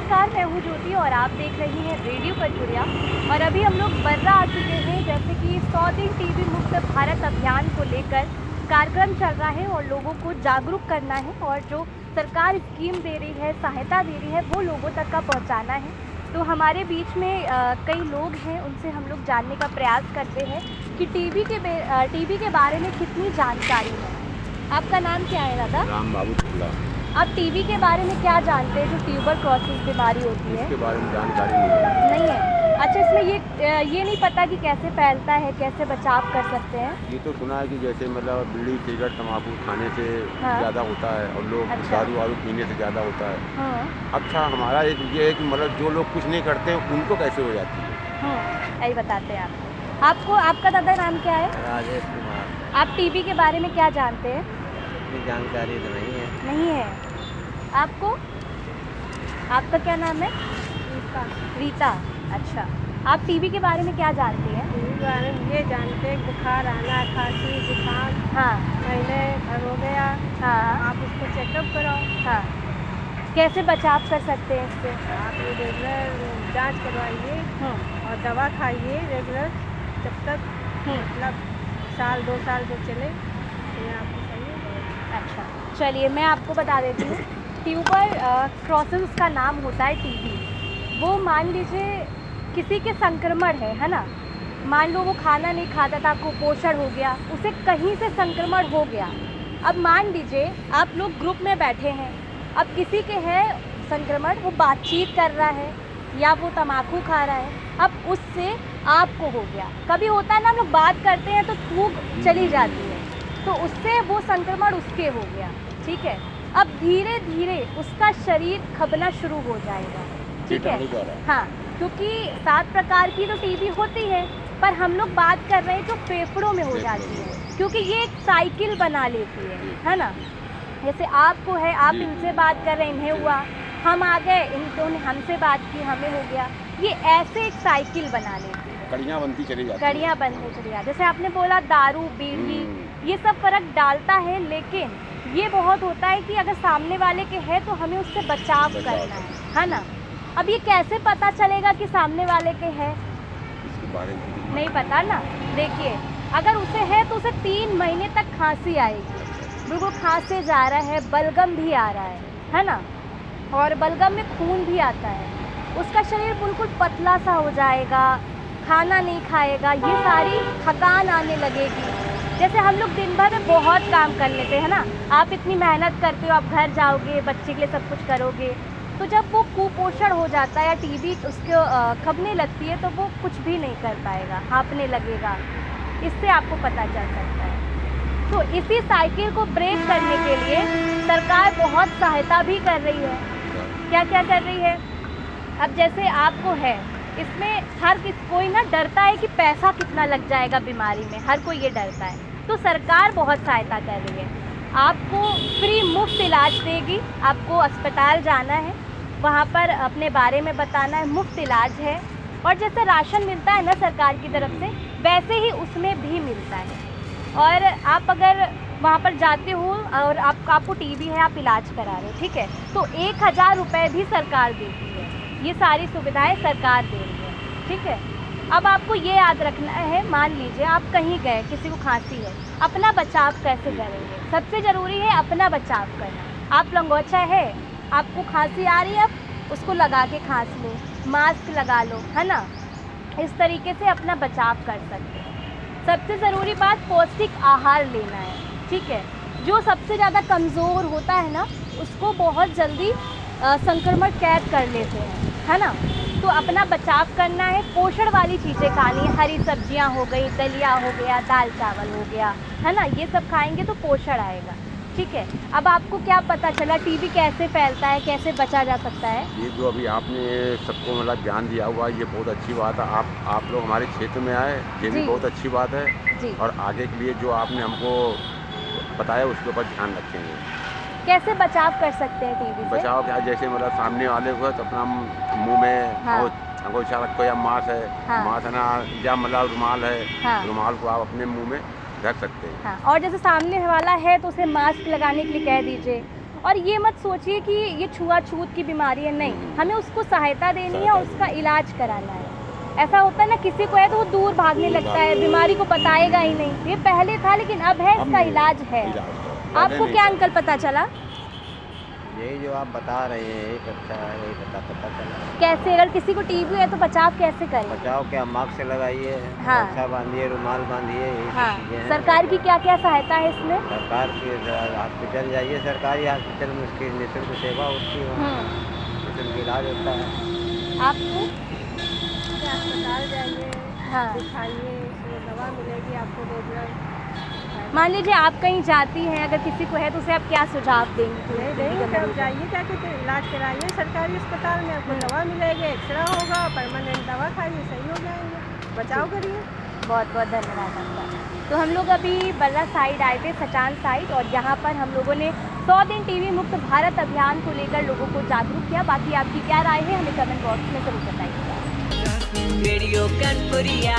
नमस्कार, मैं हूँ ज्योति और आप देख रही हैं रेडियो कटपुरिया। और अभी हम लोग बर्रा आ चुके हैं, जैसे कि 100 दिन टीबी मुक्त भारत अभियान को लेकर कार्यक्रम चल रहा है और लोगों को जागरूक करना है और जो सरकार स्कीम दे रही है, सहायता दे रही है, वो लोगों तक का पहुँचाना है। तो हमारे बीच में कई लोग हैं, उनसे हम लोग जानने का प्रयास करते हैं कि टीबी के बारे में कितनी जानकारी है। आपका नाम क्या है दादा? राम बाबू शुक्ला। आप टीबी के बारे में क्या जानते हैं, जो ट्यूबरक्लोसिस बीमारी होती है? इसके बारे में जानकारी नहीं है। अच्छा, इसमें ये नहीं पता कि कैसे फैलता है, कैसे बचाव कर सकते हैं? ये तो सुना है कि जैसे मतलब बीड़ी सिगरेट तम्बाकू खाने से ज़्यादा होता है और लोग दारू वारू पीने से ज़्यादा होता है। अच्छा, हमारा एक ये है कि मतलब जो लोग कुछ नहीं करते उनको कैसे हो जाती है, यही बताते हैं आपको। आपका दादा नाम क्या है? राजेश कुमार। आप टीबी के बारे में क्या जानते हैं? इतनी जानकारी तो नहीं है। आपको? आपका क्या नाम है? रीता। अच्छा, आप टीबी के बारे में क्या जानती हैं? टीबी के बारे में ये जानते हैं, बुखार आना, खांसी, जुकाम, महीने भर हो गया, आप उसको चेकअप कराओ। कैसे बचाव कर सकते हैं इससे? आप रेगुलर जांच करवाइए और दवा खाइए रेगुलर, जब तक मतलब साल 2 साल जो चले तो आपको सही है। अच्छा, चलिए मैं आपको बता देती हूँ। ट्यूबरक्लोसिस उसका नाम होता है टीबी। वो मान लीजिए किसी के संक्रमण है ना। मान लो वो खाना नहीं खाता था, कुपोषण हो गया, उसे कहीं से संक्रमण हो गया। अब मान लीजिए आप लोग ग्रुप में बैठे हैं, अब किसी के है संक्रमण, वो बातचीत कर रहा है या वो तम्बाकू खा रहा है, अब उससे आपको हो गया। कभी होता है ना, हम लोग बात करते हैं तो थूक चली जाती है, तो उससे वो संक्रमण उसके हो गया। ठीक है, अब धीरे धीरे उसका शरीर खबना शुरू हो जाएगा। ठीक है, हाँ, क्योंकि 7 प्रकार की तो टीबी होती है, पर हम लोग बात कर रहे हैं जो फेफड़ों में हो जाती है, क्योंकि ये एक साइकिल बना लेती है ना। जैसे आपको है, आप इनसे बात कर रहे हैं, इन्हें हुआ, हम आ गए, इन्होंने हमसे बात की, हमें हो गया। ये ऐसे एक साइकिल बना लेती है, कड़ियाँ बनती चली जाती, कड़ियाँ बनती चली जाती। जैसे आपने बोला दारू, बीड़ी, ये सब फर्क डालता है, लेकिन ये बहुत होता है कि अगर सामने वाले के है तो हमें उससे बचाव करना है ना। अब ये कैसे पता चलेगा कि सामने वाले के है? इसके बारे में नहीं पता ना। देखिए, अगर उसे है तो उसे 3 महीने तक खांसी आएगी, बिल्कुल खांसे जा रहा है, बलगम भी आ रहा है ना, और बलगम में खून भी आता है। उसका शरीर बिल्कुल पतला सा हो जाएगा, खाना नहीं खाएगा, ये सारी थकान आने लगेगी। जैसे हम लोग दिन भर में बहुत काम कर लेते हैं ना, आप इतनी मेहनत करते हो, आप घर जाओगे, बच्चे के लिए सब कुछ करोगे, तो जब वो कुपोषण हो जाता है या टीबी उसको खबने लगती है, तो वो कुछ भी नहीं कर पाएगा, हाँफने लगेगा। इससे आपको पता चल सकता है। तो इसी साइकिल को ब्रेक करने के लिए सरकार बहुत सहायता भी कर रही है। क्या क्या कर रही है? अब जैसे आपको है, इसमें कोई ना डरता है कि पैसा कितना लग जाएगा बीमारी में, हर कोई ये डरता है। तो सरकार बहुत सहायता कर रही है, आपको फ्री मुफ्त इलाज देगी। आपको अस्पताल जाना है, वहाँ पर अपने बारे में बताना है, मुफ्त इलाज है। और जैसे राशन मिलता है ना सरकार की तरफ से, वैसे ही उसमें भी मिलता है। और आप अगर वहाँ पर जाते हो और आपको टीबी है, आप इलाज करा रहे हो, ठीक है, तो 1000 रुपये भी सरकार देती है। ये सारी सुविधाएं सरकार दे रही है। ठीक है, अब आपको ये याद रखना है, मान लीजिए आप कहीं गए, किसी को खांसी है, अपना बचाव कैसे करेंगे? सबसे ज़रूरी है अपना बचाव करना। आप लंगोचा है, आपको खांसी आ रही है, आप उसको लगा के खांस लो, मास्क लगा लो, है ना। इस तरीके से अपना बचाव कर सकते हैं। सबसे ज़रूरी बात, पौष्टिक आहार लेना है। ठीक है, जो सबसे ज़्यादा कमज़ोर होता है ना, उसको बहुत जल्दी संक्रमण कैद कर लेते हैं, है ना। तो अपना बचाव करना है, पोषण वाली चीज़ें खानी है, हरी सब्जियां हो गई, दलिया हो गया, दाल चावल हो गया, है ना, ये सब खाएंगे तो पोषण आएगा। ठीक है, अब आपको क्या पता चला टीबी कैसे फैलता है, कैसे बचा जा सकता है? ये जो अभी आपने सबको मतलब ज्ञान दिया हुआ, ये बहुत अच्छी बात है। आप लोग हमारे क्षेत्र में आए, ये भी बहुत अच्छी बात है जी। और आगे के लिए जो आपने हमको बताया उसके ऊपर ध्यान रखेंगे। कैसे बचाव कर सकते हैं टीबी से? बचाव क्या, जैसे मतलब सामने वाले को तो अपना मुंह में अंगोछा रखो, या मास्क है, मास्क है ना, या मतलब रुमाल है, रुमाल को आप अपने मुंह में रख सकते हैं। और जैसे सामने वाला है तो उसे मास्क लगाने के लिए कह दीजिए, और ये मत सोचिए कि ये छुआछूत की बीमारी है, नहीं, हमें उसको सहायता देनी है और उसका इलाज कराना है। ऐसा होता है ना, किसी को है तो वो दूर भागने लगता है, बीमारी को बताएगा ही नहीं। ये पहले था लेकिन अब है, इसका इलाज है। आपको क्या अंकल पता चला? यही जो आप बता रहे हैं एक अच्छा है, यही पता चला। कैसे, अगर किसी को टीबी है तो बचाव कैसे करें? बचाव क्या, मास्क लगाइए, हाँ। रक्षा बांधिए, रुमाल बांधिए, यही सब हाँ, चीजें हैं। सरकार की क्या क्या सहायता है इसमें? सरकार की हॉस्पिटल जाइए, सरकारी हॉस्पिटल में उसकी निःशुल्क सेवा होती है, निःशुल्क इलाज होता है। आपको? अस्पताल जाइए, हाँ। दिखाइए, उसमें दवा मिलेगी आपको रेगुलर। मान लीजिए आप कहीं जाती हैं, अगर किसी को है तो उसे आप क्या सुझाव देंगी? नहीं तब जाइए, क्या कहते हैं, इलाज कराइए सरकारी अस्पताल में, आपको दवा मिलेगी, एक्सरा होगा, परमानेंट दवा खाइए, सही हो जाएंगे। बचाव करिए। बहुत बहुत धन्यवाद आपका। तो हम लोग अभी बल्ला साइड आए थे, सचान साइड, और यहाँ पर हम लोगों ने 100 दिन टीबी मुक्त भारत अभियान को लेकर लोगों को जागरूक किया। बाकी आपकी क्या राय है हमें कमेंट बॉक्स में जरूर बताइएगा। रेडियो कनपुरिया